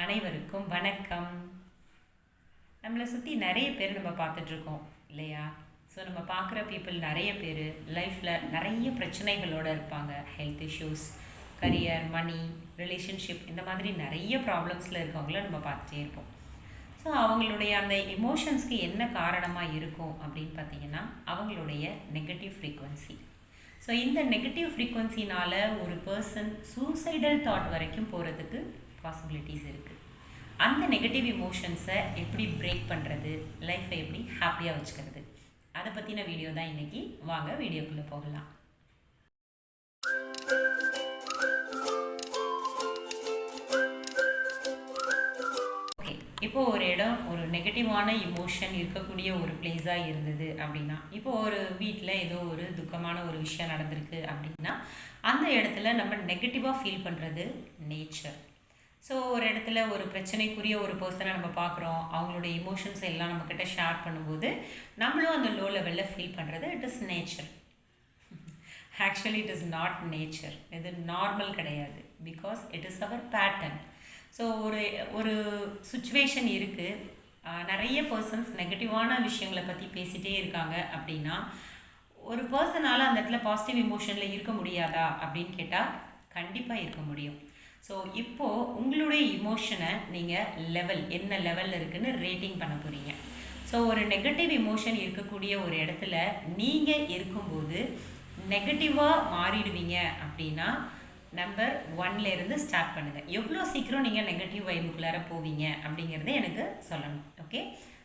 அனைவருக்கும் வணக்கம். நம்மளை சுற்றி நிறைய பேர் நம்ம பார்த்துட்ருக்கோம் இல்லையா? ஸோ நம்ம பார்க்குற பீப்புள் நிறைய பேர் லைஃப்பில் நிறைய பிரச்சனைகளோடு இருப்பாங்க. ஹெல்த் இஷ்யூஸ், கரியர், மணி, ரிலேஷன்ஷிப், இந்த மாதிரி நிறைய ப்ராப்ளம்ஸில் இருக்கவங்கள நம்ம பார்த்துட்டே இருப்போம். ஸோ அவங்களுடைய அந்த எமோஷன்ஸ்க்கு என்ன காரணமாக இருக்கும் அப்படின்னு பார்த்தீங்கன்னா அவங்களுடைய நெகட்டிவ் ஃப்ரீக்வன்சி. ஸோ இந்த நெகட்டிவ் ஃப்ரீக்வன்சினால் ஒரு பர்சன் சூசைடல் தாட் வரைக்கும் போகிறதுக்கு பாசிபிலிட்டிஸ் இருக்குது. அந்த நெகட்டிவ் இமோஷன்ஸை எப்படி பிரேக் பண்ணுறது, லைஃப்பை எப்படி ஹாப்பியாக வச்சுக்கிறது, அதை பற்றின வீடியோ தான் இன்றைக்கி. வாங்க வீடியோக்குள்ளே போகலாம். இப்போது ஒரு இடம் ஒரு நெகட்டிவான இமோஷன் இருக்கக்கூடிய ஒரு பிளேஸாக இருந்தது அப்படின்னா, இப்போது ஒரு வீட்டில் ஏதோ ஒரு துக்கமான ஒரு விஷயம் நடந்திருக்கு அப்படின்னா அந்த இடத்துல நம்ம நெகட்டிவாக ஃபீல் பண்ணுறது நேச்சர். ஸோ ஒரு இடத்துல ஒரு பிரச்சனைக்குரிய ஒரு பர்சனை நம்ம பார்க்குறோம், அவங்களுடைய இமோஷன்ஸ் எல்லாம் நம்மக்கிட்ட ஷேர் பண்ணும்போது நம்மளும் அந்த லோ லெவலில் ஃபீல் பண்ணுறது it is nature. Actually it is not nature, இது நார்மல் கிடையாது. Because it is our pattern. So ஒரு சுச்சுவேஷன் இருக்குது, நிறைய பர்சன்ஸ் நெகட்டிவான விஷயங்களை பற்றி பேசிகிட்டே இருக்காங்க அப்படின்னா ஒரு பர்சனால் அந்த இடத்துல பாசிட்டிவ் இமோஷனில் இருக்க முடியாதா அப்படின்னு கேட்டால் கண்டிப்பாக இருக்க முடியும். ஸோ இப்போது உங்களுடைய இமோஷனை நீங்கள் என்ன லெவலில் இருக்குதுன்னு ரேட்டிங் பண்ண போகிறீங்க. ஸோ ஒரு நெகட்டிவ் இமோஷன் இருக்கக்கூடிய ஒரு இடத்துல நீங்கள் இருக்கும்போது நெகட்டிவாக மாறிடுவீங்க அப்படின்னா நம்பர் 1லேருந்து ஸ்டார்ட் பண்ணுங்கள். எவ்வளோ சீக்கிரம் நீங்கள் நெகட்டிவ் வைபுக்குள்ளார போவீங்க அப்படிங்கிறத எனக்கு சொல்லணும். ஓகே,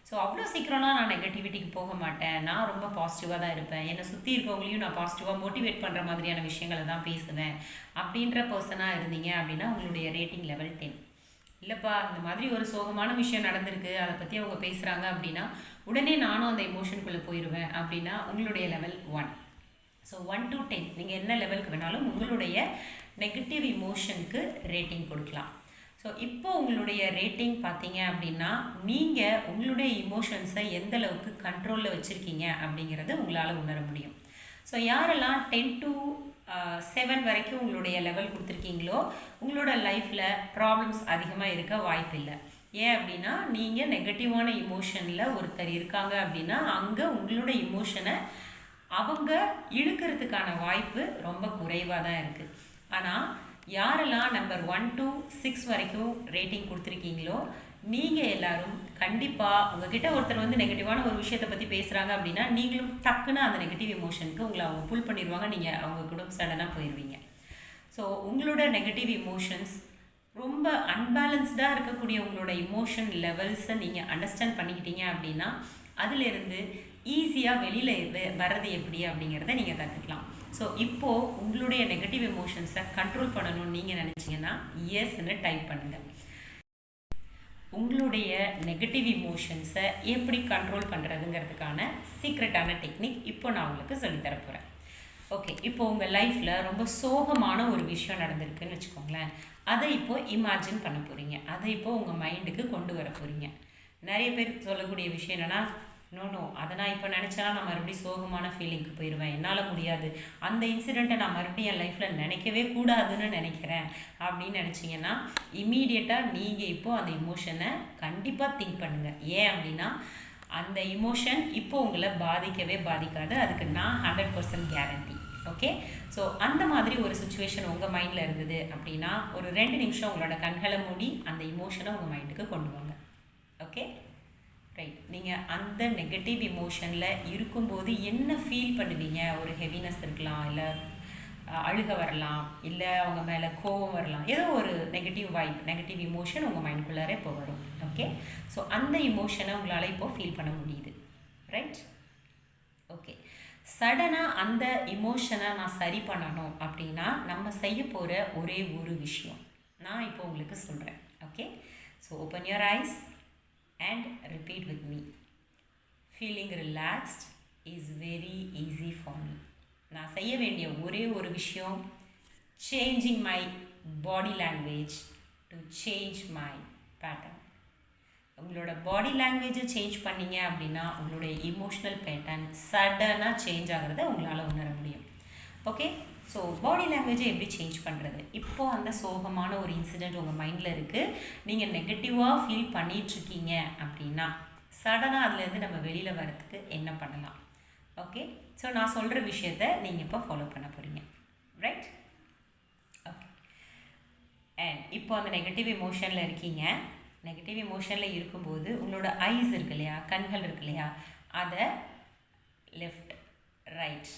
ஸோ அவ்வளோ சீக்கிரம்லாம் நான் நெகட்டிவிட்டிக்கு போக மாட்டேன், நான் ரொம்ப பாசிட்டிவாக தான் இருப்பேன், என்னை சுற்றி இருக்கவங்களையும் நான் பாசிட்டிவாக மோட்டிவேட் பண்ணுற மாதிரியான விஷயங்களை தான் பேசுவேன் அப்படின்ற பர்சனாக இருந்தீங்க அப்படின்னா உங்களுடைய ரேட்டிங் லெவல் 10. இல்லைப்பா, இந்த மாதிரி ஒரு சோகமான விஷயம் நடந்திருக்கு, அதை பற்றி அவங்க பேசுகிறாங்க அப்படின்னா உடனே நானும் அந்த எமோஷனுக்குள்ளே போயிடுவேன் அப்படின்னா உங்களுடைய லெவல் 1. ஸோ 1 to 10 நீங்கள் என்ன லெவலுக்கு வேணாலும் உங்களுடைய நெகட்டிவ் இமோஷனுக்கு ரேட்டிங் கொடுக்கலாம். ஸோ இப்போ உங்களுடைய ரேட்டிங் பார்த்தீங்க அப்படின்னா நீங்கள் உங்களுடைய இமோஷன்ஸை எந்த அளவுக்கு கண்ட்ரோலில் வச்சுருக்கீங்க அப்படிங்கிறது உங்களால் உணர முடியும். ஸோ யாரெல்லாம் 10 to 7 வரைக்கும் உங்களுடைய லெவல் கொடுத்துருக்கீங்களோ உங்களோட லைஃப்பில் ப்ராப்ளம்ஸ் அதிகமாக இருக்க வாய்ப்பு இல்லை. ஏன் அப்படின்னா நீங்கள் நெகட்டிவான இமோஷனில் ஒருத்தர் இருக்காங்க அப்படின்னா அங்கே உங்களோட இமோஷனை அவங்க இழுக்கிறதுக்கான வாய்ப்பு ரொம்ப குறைவாக தான் இருக்குது. ஆனால் யாரெல்லாம் நம்பர் 1 to 6 வரைக்கும் ரேட்டிங் கொடுத்துருக்கீங்களோ நீங்கள் எல்லோரும் கண்டிப்பாக உங்ககிட்ட ஒருத்தர் வந்து நெகட்டிவான ஒரு விஷயத்தை பற்றி பேசுகிறாங்க அப்படின்னா நீங்களும் டக்குன்னு அந்த நெகட்டிவ் இமோஷனுக்கு உங்களை அவங்க புல் பண்ணிடுவாங்க, நீங்கள் அவங்க கூட சடனாக போயிடுவீங்க. ஸோ உங்களோட நெகட்டிவ் இமோஷன்ஸ் ரொம்ப அன்பேலன்ஸ்டாக இருக்கக்கூடிய உங்களோட இமோஷன் லெவல்ஸை நீங்கள் அண்டர்ஸ்டாண்ட் பண்ணிக்கிட்டீங்க அப்படின்னா அதிலிருந்து ஈஸியாக வெளியில் வர்றது எப்படி அப்படிங்கிறத நீங்கள் கற்றுக்கலாம். ஸோ இப்போது உங்களுடைய நெகட்டிவ் எமோஷன்ஸை கண்ட்ரோல் பண்ணணும்னு நீங்கள் நினச்சிங்கன்னா எஸ்ன்னு டைப் பண்ணுங்கள். உங்களுடைய நெகட்டிவ் இமோஷன்ஸை எப்படி கண்ட்ரோல் பண்ணுறதுங்கிறதுக்கான சீக்ரெட்டான டெக்னிக் இப்போ நான் உங்களுக்கு சொல்லித்தரப்போகிறேன். ஓகே, இப்போது உங்கள் லைஃப்பில் ரொம்ப சோகமான ஒரு விஷயம் நடந்திருக்குன்னு வச்சுக்கோங்களேன். அதை இப்போது இமேஜின் பண்ண போகிறீங்க, அதை இப்போது உங்கள் மைண்டுக்கு கொண்டு வர போகிறீங்க. நிறைய பேர் சொல்லக்கூடிய விஷயம் என்னென்னா, நோ அதை நான் இப்போ நினச்சேன்னா நான் மறுபடியும் சோகமான ஃபீலிங்க்கு போயிடுவேன், என்னால் முடியாது, அந்த இன்சிடெண்ட்டை நான் மறுபடியும் என் லைஃப்பில் நினைக்கவே கூடாதுன்னு நினைக்கிறேன் அப்படின்னு நினச்சிங்கன்னா இம்மீடியட்டாக நீங்கள் இப்போது அந்த இமோஷனை கண்டிப்பாக திங்க் பண்ணுங்கள். ஏன் அப்படின்னா அந்த இமோஷன் இப்போது உங்களை பாதிக்கவே பாதிக்காது, அதுக்கு நான் 100% கேரண்டி. ஓகே, ஸோ அந்த மாதிரி ஒரு சுச்சுவேஷன் உங்கள் மைண்டில் இருந்தது அப்படின்னா ஒரு 2 நிமிஷம் உங்களோட கண்களை மூடி அந்த இமோஷனை உங்கள் மைண்டுக்கு கொண்டு வாங்க. ஓகே ரைட், நீங்கள் அந்த நெகட்டிவ் இமோஷனில் இருக்கும்போது என்ன ஃபீல் பண்ணுவீங்க? ஒரு ஹெவினஸ் இருக்கலாம், இல்லை அழுக வரலாம், இல்லை அவங்க மேலே கோபம் வரலாம், ஏதோ ஒரு நெகட்டிவ் இமோஷன் உங்கள் மைண்டுக்குள்ளாரே இப்போ வரும். ஓகே, ஸோ அந்த இமோஷனை உங்களால் இப்போது ஃபீல் பண்ண முடியுது. Right, okay. சடனாக அந்த இமோஷனை நான் சரி பண்ணணும் அப்படின்னா நம்ம செய்ய போகிற ஒரே ஒரு விஷயம் நான் இப்போ உங்களுக்கு சொல்கிறேன். Okay, so open your eyes and repeat with me. Feeling relaxed is very easy for me. நான் செய்ய வேண்டிய ஒரே ஒரு விஷயம் changing my body language to change my pattern. உங்களோட பாடி லாங்குவேஜை சேஞ்ச் பண்ணிங்க அப்படின்னா உங்களுடைய இமோஷ்னல் பேட்டர்ன் சடனாக சேஞ்ச் ஆகிறத உங்களால் உணர முடியும். ஓகே, ஸோ பாடி லாங்குவேஜை எப்படி சேஞ்ச் பண்ணுறது? இப்போது அந்த சோகமான ஒரு இன்சிடெண்ட் உங்கள் மைண்டில் இருக்குது, நீங்கள் நெகட்டிவாக ஃபீல் பண்ணிகிட்ருக்கீங்க அப்படின்னா சடனாக அதுலேருந்து நம்ம வெளியில் வரத்துக்கு என்ன பண்ணலாம்? ஓகே, ஸோ நான் சொல்கிற விஷயத்த நீங்கள் இப்போ ஃபாலோ பண்ண போகிறீங்க, ரைட்? ஓகே, அண்ட் இப்போ அந்த நெகட்டிவ் எமோஷனில் இருக்கீங்க. நெகட்டிவ் எமோஷனில் இருக்கும்போது உங்களோட ஐஸ் இருக்கு இல்லையா, கண்கள் இருக்கு இல்லையா, அதை left right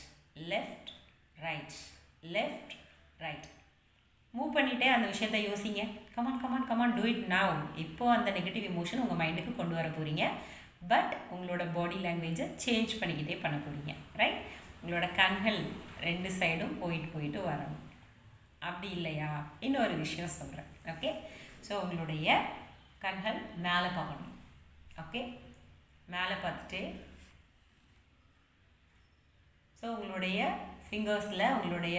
left right left right move பண்ணிகிட்டே அந்த விஷயத்த யோசிங்க. Come on come on come on, do it now. இப்போது அந்த நெகட்டிவ் எமோஷன் உங்கள் மைண்டுக்கு கொண்டு வர போகிறீங்க. பட் உங்களோட பாடி லாங்குவேஜை சேஞ்ச் பண்ணிக்கிட்டே பண்ண போகிறீங்க, ரைட்? உங்களோட கண்கள் 2 சைடும் போயிட்டு வரணும். அப்படி இல்லையா, இன்னொரு விஷயம் சொல்கிறேன். ஓகே, ஸோ உங்களுடைய கண்கள் மேலே பார்க்கணும். ஓகே, மேலே பார்த்துட்டு ஸோ உங்களுடைய ஃபிங்கர்ஸில் உங்களுடைய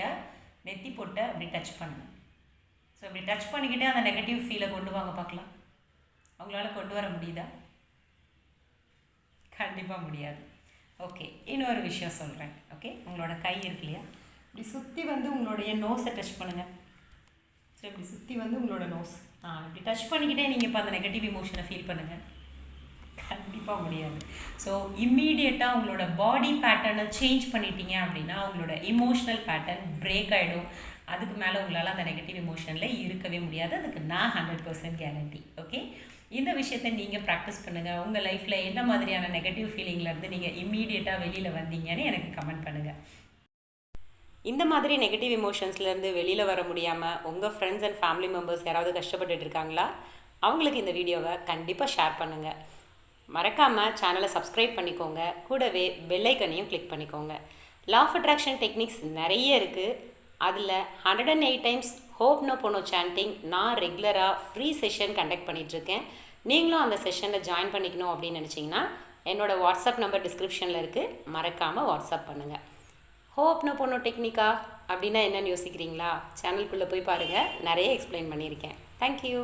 நெத்தி பொட்டை அப்படி டச் பண்ணணும். ஸோ அப்படி டச் பண்ணிக்கிட்டே அந்த நெகட்டிவ் ஃபீலை கொண்டு வாங்க பார்க்கலாம். அவங்களால கொண்டு வர முடியுதா? கண்டிப்பாக முடியாது. ஓகே, இன்னொரு விஷயம் சொல்கிறேன். ஓகே, உங்களோட கை இருக்கு இல்லையா, இப்படி சுற்றி வந்து உங்களுடைய நோஸை டச் பண்ணுங்கள். ஸோ இப்படி சுற்றி வந்து உங்களோட நோஸ் இப்படி டச் பண்ணிக்கிட்டே நீங்கள் இப்போ அந்த நெகட்டிவ் இமோஷனை ஃபீல் பண்ணுங்கள். கண்டிப்பாக முடியாது. ஸோ இம்மீடியட்டாக உங்களோட பாடி பேட்டர்னை சேஞ்ச் பண்ணிட்டீங்க அப்படின்னா உங்களோட இமோஷ்னல் பேட்டர்ன் பிரேக் ஆகிடும். அதுக்கு மேலே உங்களால் அந்த நெகட்டிவ் இமோஷனில் இருக்கவே முடியாது. அதுக்கு நான் 100% கேரண்டி. ஓகே, இந்த விஷயத்தை நீங்கள் ப்ராக்டிஸ் பண்ணுங்கள். உங்கள் லைஃப்பில் என்ன மாதிரியான நெகட்டிவ் ஃபீலிங்லேருந்து நீங்கள் இம்மீடியட்டாக வெளியில் வந்தீங்கன்னு எனக்கு கமெண்ட் பண்ணுங்கள். இந்த மாதிரி நெகட்டிவ் எமோஷன்ஸ்லேருந்து வெளியில் வர முடியாமல் உங்கள் ஃப்ரெண்ட்ஸ் அண்ட் ஃபேமிலி மெம்பர்ஸ் யாராவது கஷ்டப்பட்டுட்டு இருக்காங்களா? அவங்களுக்கு இந்த வீடியோவை கண்டிப்பாக ஷேர் பண்ணுங்கள். மறக்காமல் சேனலை சப்ஸ்கிரைப் பண்ணிக்கோங்க. கூடவே பெல் ஐக்கனையும் கிளிக் பண்ணிக்கோங்க. லா ஆஃப் அட்ராக்ஷன் டெக்னிக்ஸ் நிறைய இருக்குது. அதில் 108 டைம்ஸ் ஹோப்னோபோனோ சாண்டிங் நான் ரெகுலராக ஃப்ரீ செஷன் கண்டக்ட் பண்ணிகிட்ருக்கேன். நீங்களும் அந்த செஷனில் ஜாயின் பண்ணிக்கணும் அப்படின்னு நினச்சிங்கன்னா என்னோடய வாட்ஸ்அப் நம்பர் டிஸ்கிரிப்ஷனில் இருக்குது. மறக்காமல் வாட்ஸ்அப் பண்ணுங்கள். ஹோப்னோபோனோ டெக்னிக்கா அப்படின்னா என்னென்னு யோசிக்கிறீங்களா? சேனலுக்குள்ளே போய் பாருங்கள், நிறைய எக்ஸ்பிளைன் பண்ணியிருக்கேன். தேங்க்யூ.